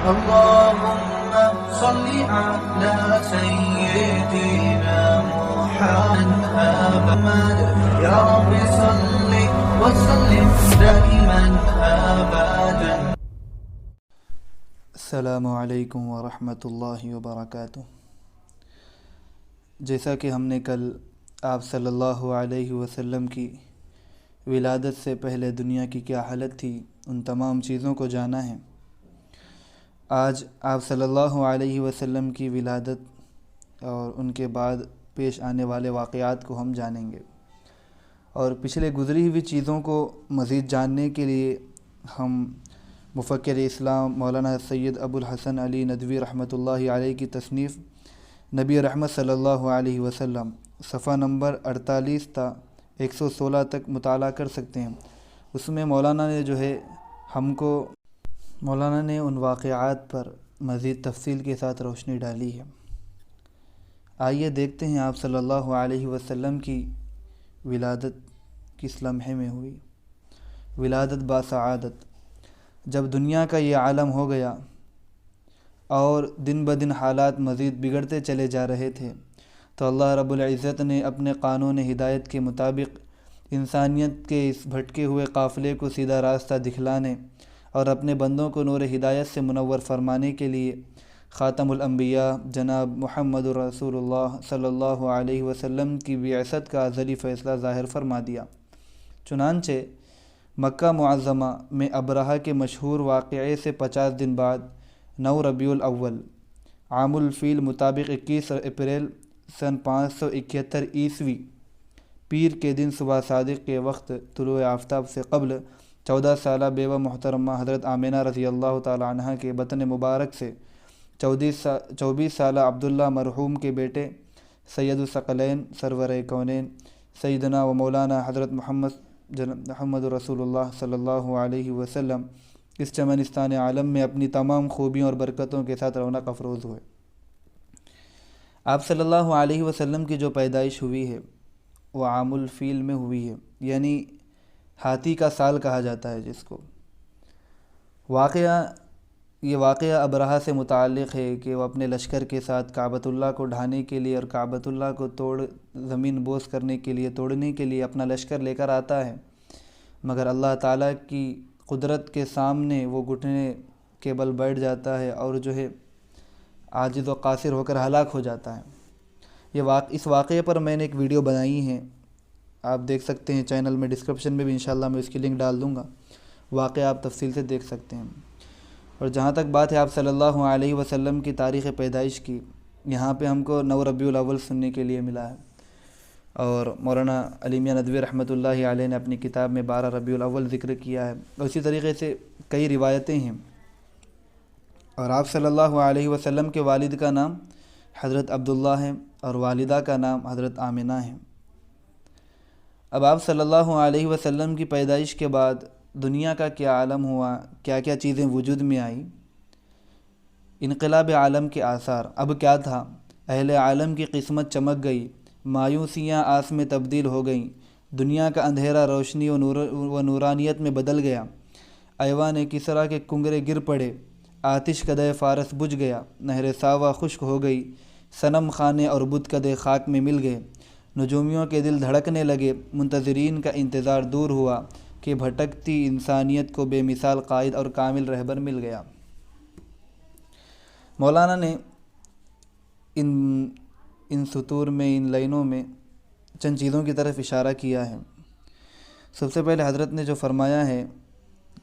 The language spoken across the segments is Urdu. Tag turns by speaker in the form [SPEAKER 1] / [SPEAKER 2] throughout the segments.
[SPEAKER 1] اللهم صل على سيدنا محمد يا رب صل وسلم دائما أبدا.
[SPEAKER 2] السلام علیکم ورحمۃ اللہ وبرکاتہ. جیسا کہ ہم نے کل آپ صلی اللہ علیہ وسلم کی ولادت سے پہلے دنیا کی کیا حالت تھی ان تمام چیزوں کو جانا ہے، آج آپ صلی اللہ علیہ وسلم کی ولادت اور ان کے بعد پیش آنے والے واقعات کو ہم جانیں گے، اور پچھلے گزری ہوئی چیزوں کو مزید جاننے کے لیے ہم مفکر اسلام مولانا سید ابو الحسن علی ندوی رحمۃ اللہ علیہ کی تصنیف نبی رحمت صلی اللہ علیہ وسلم صفحہ نمبر 48 تا 116 تک مطالعہ کر سکتے ہیں. اس میں مولانا نے ان واقعات پر مزید تفصیل کے ساتھ روشنی ڈالی ہے. آئیے دیکھتے ہیں آپ صلی اللہ علیہ وسلم کی ولادت کس لمحے میں ہوئی. ولادت باسعادت. جب دنیا کا یہ عالم ہو گیا اور دن بدن حالات مزید بگڑتے چلے جا رہے تھے، تو اللہ رب العزت نے اپنے قانون ہدایت کے مطابق انسانیت کے اس بھٹکے ہوئے قافلے کو سیدھا راستہ دکھلانے اور اپنے بندوں کو نور ہدایت سے منور فرمانے کے لیے خاتم الانبیاء جناب محمد رسول اللہ صلی اللہ علیہ وسلم کی بعثت کا ازلی فیصلہ ظاہر فرما دیا. چنانچہ مکہ معظمہ میں ابرہہ کے مشہور واقعے سے 50 دن بعد 9 ربیع الاول عام الفیل مطابق 21 اپریل سن 571 عیسوی پیر کے دن صبح صادق کے وقت طلوع آفتاب سے قبل 14 سالہ بیوہ محترمہ حضرت آمینہ رضی اللہ تعالی عنہ کے بطن مبارک سے 24 سالہ عبداللہ مرحوم کے بیٹے سید الثقلین سرور کونین سیدنا و مولانا حضرت محمد رسول اللہ صلی اللہ علیہ وسلم اس چمنستان عالم میں اپنی تمام خوبیوں اور برکتوں کے ساتھ رونق افروز ہوئے. آپ صلی اللہ علیہ وسلم کی جو پیدائش ہوئی ہے وہ عام الفیل میں ہوئی ہے، یعنی ہاتھی کا سال کہا جاتا ہے جس کو. یہ واقعہ ابرہہ سے متعلق ہے کہ وہ اپنے لشکر کے ساتھ کعبۃ اللہ کو ڈھانے کے لیے اور کعبۃ اللہ کو زمین بوس کرنے کے لیے توڑنے کے لیے اپنا لشکر لے کر آتا ہے، مگر اللہ تعالیٰ کی قدرت کے سامنے وہ گھٹنے کے بل بیٹھ جاتا ہے اور جو ہے عاجز و قاصر ہو کر ہلاک ہو جاتا ہے. اس واقعے پر میں نے ایک ویڈیو بنائی ہے، آپ دیکھ سکتے ہیں چینل میں، ڈسکرپشن میں بھی انشاءاللہ میں اس کی لنک ڈال دوں گا. واقعہ آپ تفصیل سے دیکھ سکتے ہیں. اور جہاں تک بات ہے آپ صلی اللہ علیہ وسلم کی تاریخ پیدائش کی، یہاں پہ ہم کو 9 ربیع الاول سننے کے لیے ملا ہے، اور مولانا علی میاں ندوی رحمۃ اللہ علیہ نے اپنی کتاب میں 12 ربیع الاول ذکر کیا ہے. اور اسی طریقے سے کئی روایتیں ہیں. اور آپ صلی اللہ علیہ وسلم کے والد کا نام حضرت عبداللہ ہے اور والدہ کا نام حضرت آمینہ ہے. اب آپ صلی اللہ علیہ وسلم کی پیدائش کے بعد دنیا کا کیا عالم ہوا، کیا کیا چیزیں وجود میں آئیں. انقلاب عالم کے آثار. اب کیا تھا، اہل عالم کی قسمت چمک گئی، مایوسیاں آس میں تبدیل ہو گئیں، دنیا کا اندھیرا روشنی و نورانیت میں بدل گیا. ایوان کسریٰ کے کنگرے گر پڑے، آتش کدے فارس بجھ گیا، نہر ساوا خشک ہو گئی، صنم خانے اور بت کدے خاک میں مل گئے. نجومیوں کے دل دھڑکنے لگے، منتظرین کا انتظار دور ہوا کہ بھٹکتی انسانیت کو بے مثال قائد اور کامل رہبر مل گیا. مولانا نے ان سطور میں، ان لائنوں میں چند چیزوں کی طرف اشارہ کیا ہے. سب سے پہلے حضرت نے جو فرمایا ہے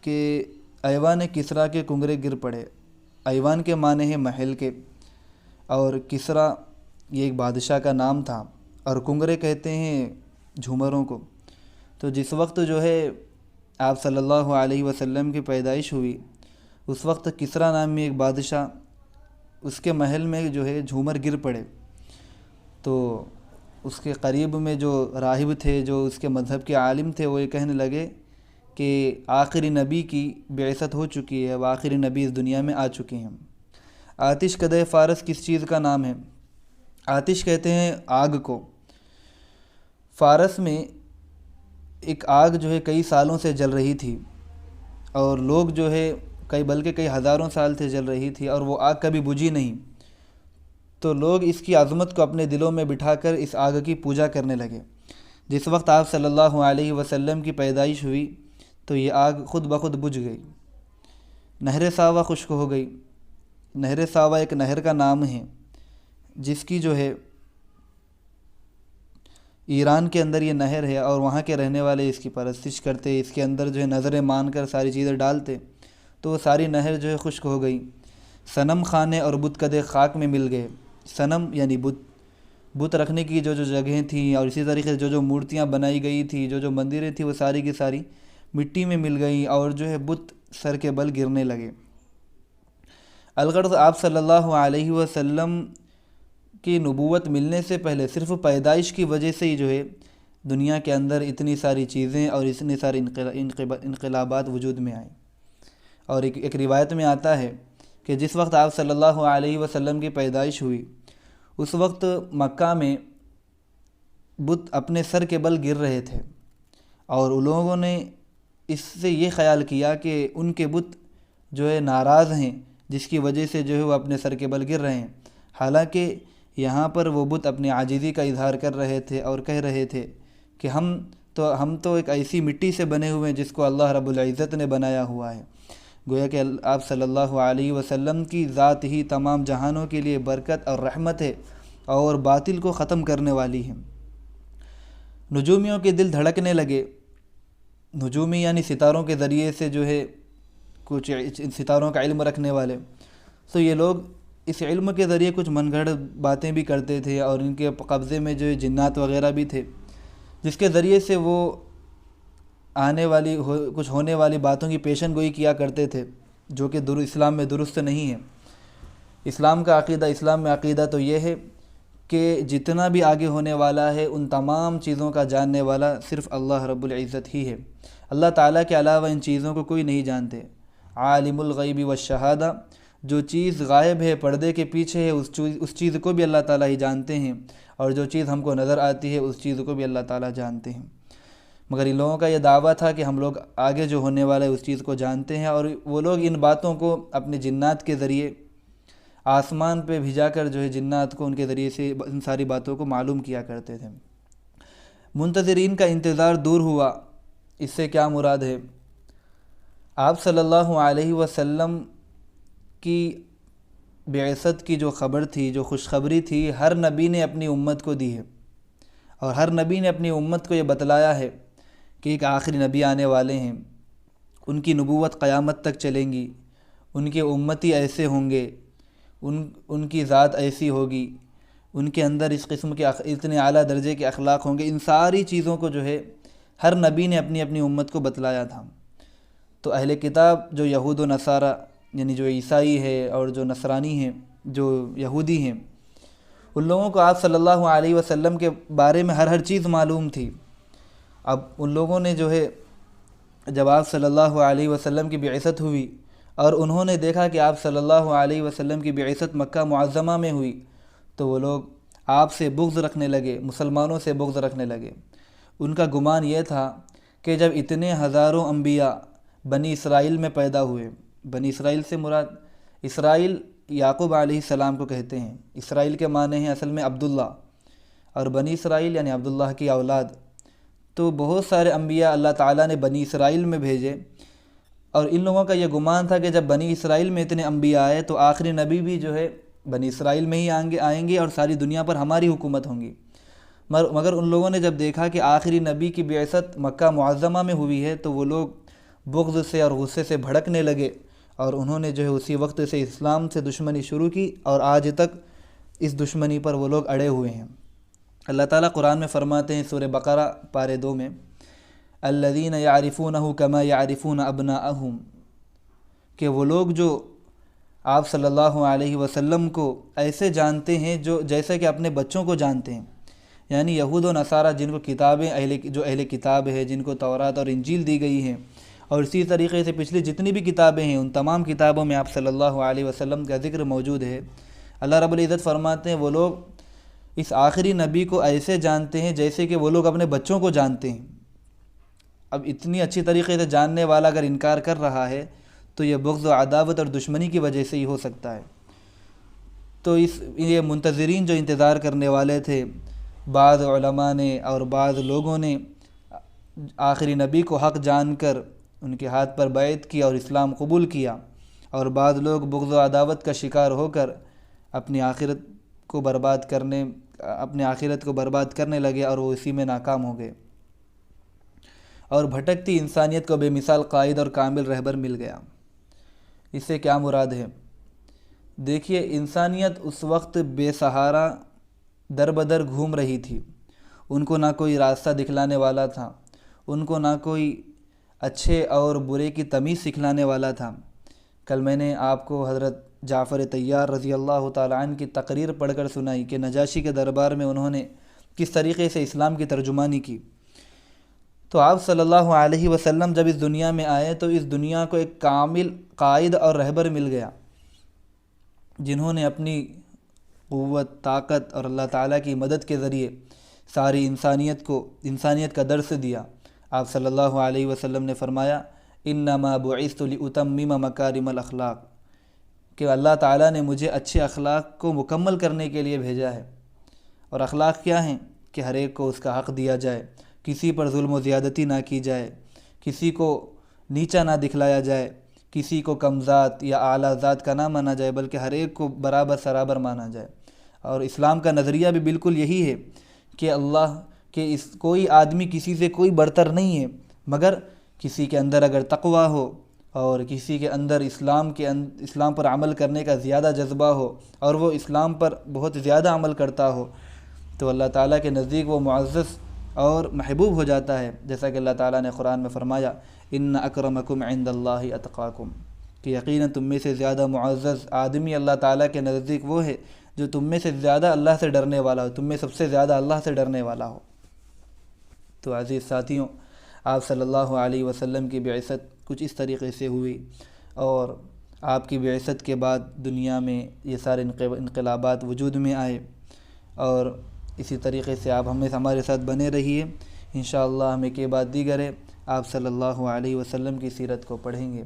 [SPEAKER 2] کہ ایوان کسریٰ کے کنگرے گر پڑے. ایوان کے معنی ہے محل کے، اور کسریٰ یہ ایک بادشاہ کا نام تھا، اور کنگرے کہتے ہیں جھومروں کو. تو جس وقت جو ہے آپ صلی اللہ علیہ وسلم کی پیدائش ہوئی، اس وقت کسریٰ نام میں ایک بادشاہ، اس کے محل میں جو ہے جھومر گر پڑے. تو اس کے قریب میں جو راہب تھے، جو اس کے مذہب کے عالم تھے، وہ یہ کہنے لگے کہ آخری نبی کی بعثت ہو چکی ہے، وہ آخری نبی اس دنیا میں آ چکے ہیں. آتش کدے فارس کس چیز کا نام ہے؟ آتش کہتے ہیں آگ کو. فارس میں ایک آگ جو ہے کئی سالوں سے جل رہی تھی، اور لوگ جو ہے بلکہ کئی ہزاروں سال سے جل رہی تھی اور وہ آگ کبھی بجھی نہیں، تو لوگ اس کی عظمت کو اپنے دلوں میں بٹھا کر اس آگ کی پوجا کرنے لگے۔ جس وقت آپ صلی اللہ علیہ وسلم کی پیدائش ہوئی تو یہ آگ خود بخود بجھ گئی، نہر ساوا خشک ہو گئی۔ نہر ساوا ایک نہر کا نام ہے جس کی جو ہے ایران کے اندر یہ نہر ہے، اور وہاں کے رہنے والے اس کی پرستش کرتے، اس کے اندر جو ہے نظریں مان کر ساری چیزیں ڈالتے، تو وہ ساری نہر جو ہے خشک ہو گئی۔ صنم خانے اور بت کدے خاک میں مل گئے۔ صنم یعنی بت رکھنے کی جو جگہیں تھیں، اور اسی طریقے سے جو مورتیاں بنائی گئی تھی، جو مندریں تھیں، وہ ساری کی ساری مٹی میں مل گئیں، اور جو ہے بت سر کے بل گرنے لگے۔ الغرض آپ صلی اللہ علیہ وسلم کی نبوت ملنے سے پہلے صرف پیدائش کی وجہ سے ہی جو ہے دنیا کے اندر اتنی ساری چیزیں اور اتنے سارے انقلابات وجود میں آئے۔ اور ایک روایت میں آتا ہے کہ جس وقت آپ صلی اللہ علیہ وسلم کی پیدائش ہوئی، اس وقت مکہ میں بت اپنے سر کے بل گر رہے تھے، اور ان لوگوں نے اس سے یہ خیال کیا کہ ان کے بت جو ہے ناراض ہیں، جس کی وجہ سے جو ہے وہ اپنے سر کے بل گر رہے ہیں، حالانکہ یہاں پر وہ بت اپنی عاجزی کا اظہار کر رہے تھے اور کہہ رہے تھے کہ ہم تو ایک ایسی مٹی سے بنے ہوئے ہیں جس کو اللہ رب العزت نے بنایا ہوا ہے۔ گویا کہ آپ صلی اللہ علیہ وسلم کی ذات ہی تمام جہانوں کے لیے برکت اور رحمت ہے، اور باطل کو ختم کرنے والی ہے۔ نجومیوں کے دل دھڑکنے لگے۔ نجومی یعنی ستاروں کے ذریعے سے جو ہے کچھ ستاروں کا علم رکھنے والے، تو یہ لوگ اس علم کے ذریعے کچھ من گھڑت باتیں بھی کرتے تھے، اور ان کے قبضے میں جو جنات وغیرہ بھی تھے، جس کے ذریعے سے وہ کچھ ہونے والی باتوں کی پیشن گوئی کیا کرتے تھے، جو کہ اسلام میں درست نہیں ہے۔ اسلام میں عقیدہ تو یہ ہے کہ جتنا بھی آگے ہونے والا ہے ان تمام چیزوں کا جاننے والا صرف اللہ رب العزت ہی ہے۔ اللہ تعالیٰ کے علاوہ ان چیزوں کو کوئی نہیں جانتے۔ عالم الغیب والشہادہ، جو چیز غائب ہے، پردے کے پیچھے ہے، اس چیز کو بھی اللہ تعالیٰ ہی جانتے ہیں، اور جو چیز ہم کو نظر آتی ہے اس چیز کو بھی اللہ تعالیٰ جانتے ہیں۔ مگر ان لوگوں کا یہ دعویٰ تھا کہ ہم لوگ آگے جو ہونے والا ہے اس چیز کو جانتے ہیں، اور وہ لوگ ان باتوں کو اپنے جنات کے ذریعے آسمان پہ بھیجا کر جو ہے جنات کو ان کے ذریعے سے ان ساری باتوں کو معلوم کیا کرتے تھے۔ منتظرین کا انتظار دور ہوا۔ اس سے کیا مراد ہے؟ آپ صلی اللہ علیہ وسلم کی بعثت کی جو خبر تھی، جو خوشخبری تھی، ہر نبی نے اپنی امت کو دی ہے، اور ہر نبی نے اپنی امت کو یہ بتلایا ہے کہ ایک آخری نبی آنے والے ہیں، ان کی نبوت قیامت تک چلیں گی، ان کے امتی ایسے ہوں گے، ان کی ذات ایسی ہوگی، ان کے اندر اس قسم کے اتنے اعلیٰ درجے کے اخلاق ہوں گے۔ ان ساری چیزوں کو جو ہے ہر نبی نے اپنی اپنی امت کو بتلایا تھا۔ تو اہل کتاب جو یہود و نصارہ یعنی جو عیسائی ہے اور جو نصرانی ہیں، جو یہودی ہیں، ان لوگوں کو آپ صلی اللہ علیہ وسلم کے بارے میں ہر چیز معلوم تھی۔ اب ان لوگوں نے جو ہے جب آپ صلی اللہ علیہ وسلم کی بعثت ہوئی اور انہوں نے دیکھا کہ آپ صلی اللہ علیہ وسلم کی بعثت مکہ معظمہ میں ہوئی، تو وہ لوگ آپ سے بغض رکھنے لگے، مسلمانوں سے بغض رکھنے لگے۔ ان کا گمان یہ تھا کہ جب اتنے ہزاروں انبیاء بنی اسرائیل میں پیدا ہوئے، بنی اسرائیل سے مراد اسرائیل یعقوب علیہ السلام کو کہتے ہیں، اسرائیل کے معنی ہیں اصل میں عبداللہ، اور بنی اسرائیل یعنی عبداللہ کی اولاد۔ تو بہت سارے انبیاء اللہ تعالیٰ نے بنی اسرائیل میں بھیجے، اور ان لوگوں کا یہ گمان تھا کہ جب بنی اسرائیل میں اتنے انبیاء آئے تو آخری نبی بھی جو ہے بنی اسرائیل میں ہی آئیں گے اور ساری دنیا پر ہماری حکومت ہوں گی۔ مگر ان لوگوں نے جب دیکھا کہ آخری نبی کی بعثت مکہ معظمہ میں ہوئی ہے تو وہ لوگ بغض سے اور غصے سے بھڑکنے لگے، اور انہوں نے جو ہے اسی وقت سے اسلام سے دشمنی شروع کی، اور آج تک اس دشمنی پر وہ لوگ اڑے ہوئے ہیں۔ اللہ تعالیٰ قرآن میں فرماتے ہیں سورہ بقرہ پارے 2 میں، الذین یعرفونہ کما یعرفون ابناءہم، کہ وہ لوگ جو آپ صلی اللہ علیہ وسلم کو ایسے جانتے ہیں جیسے کہ اپنے بچوں کو جانتے ہیں، یعنی یہود و نصارہ جن کو کتابیں جو اہل کتاب ہے، جن کو تورات اور انجیل دی گئی ہیں، اور اسی طریقے سے پچھلی جتنی بھی کتابیں ہیں ان تمام کتابوں میں آپ صلی اللہ علیہ وسلم کا ذکر موجود ہے۔ اللہ رب العزت فرماتے ہیں وہ لوگ اس آخری نبی کو ایسے جانتے ہیں جیسے کہ وہ لوگ اپنے بچوں کو جانتے ہیں۔ اب اتنی اچھی طریقے سے جاننے والا اگر انکار کر رہا ہے تو یہ بغض و عداوت اور دشمنی کی وجہ سے ہی ہو سکتا ہے۔ تو یہ منتظرین جو انتظار کرنے والے تھے، بعض علماء نے اور بعض لوگوں نے آخری نبی کو حق جان کر ان کے ہاتھ پر بیعت کی اور اسلام قبول کیا، اور بعض لوگ بغض و عداوت کا شکار ہو کر اپنی آخرت کو برباد کرنے لگے اور وہ اسی میں ناکام ہو گئے، اور بھٹکتی انسانیت کو بے مثال قائد اور کامل رہبر مل گیا۔ اس سے کیا مراد ہے؟ دیکھیے، انسانیت اس وقت بے سہارا در بدر گھوم رہی تھی، ان کو نہ کوئی راستہ دکھلانے والا تھا، ان کو نہ کوئی اچھے اور برے کی تمیز سکھلانے والا تھا۔ کل میں نے آپ کو حضرت جعفر طیار رضی اللہ تعالیٰ عنہ کی تقریر پڑھ کر سنائی کہ نجاشی کے دربار میں انہوں نے کس طریقے سے اسلام کی ترجمانی کی۔ تو آپ صلی اللہ علیہ وسلم جب اس دنیا میں آئے تو اس دنیا کو ایک کامل قائد اور رہبر مل گیا، جنہوں نے اپنی قوت، طاقت اور اللہ تعالیٰ کی مدد کے ذریعے ساری انسانیت کا درس دیا۔ آپ صلی اللہ علیہ وسلم نے فرمایا، انما بعثت لاتمم مکارم الاخلاق، کہ اللہ تعالیٰ نے مجھے اچھے اخلاق کو مکمل کرنے کے لیے بھیجا ہے۔ اور اخلاق کیا ہیں؟ کہ ہر ایک کو اس کا حق دیا جائے، کسی پر ظلم و زیادتی نہ کی جائے، کسی کو نیچا نہ دکھلایا جائے، کسی کو کم ذات یا اعلیٰ ذات کا نہ مانا جائے، بلکہ ہر ایک کو برابر سرابر مانا جائے۔ اور اسلام کا نظریہ بھی بالکل یہی ہے کہ کوئی آدمی کسی سے کوئی برتر نہیں ہے، مگر کسی کے اندر اگر تقویٰ ہو اور کسی کے اندر اسلام پر عمل کرنے کا زیادہ جذبہ ہو اور وہ اسلام پر بہت زیادہ عمل کرتا ہو، تو اللہ تعالیٰ کے نزدیک وہ معزز اور محبوب ہو جاتا ہے، جیسا کہ اللہ تعالیٰ نے قرآن میں فرمایا، ان اکرمکم عند اللہ اتقاکم، کہ یقیناً تم میں سے زیادہ معزز آدمی اللہ تعالیٰ کے نزدیک وہ ہے جو تم میں سے زیادہ اللہ سے ڈرنے والا ہو، تم میں سب سے زیادہ اللہ سے ڈرنے والا ہو۔ تو عزیز ساتھیوں، آپ صلی اللہ علیہ وسلم کی بعثت کچھ اس طریقے سے ہوئی، اور آپ کی بعثت کے بعد دنیا میں یہ سارے انقلابات وجود میں آئے، اور اسی طریقے سے آپ ہمارے ساتھ بنے رہیے۔ انشاءاللہ ہم ایک بعد دیگر آپ صلی اللہ علیہ وسلم کی سیرت کو پڑھیں گے۔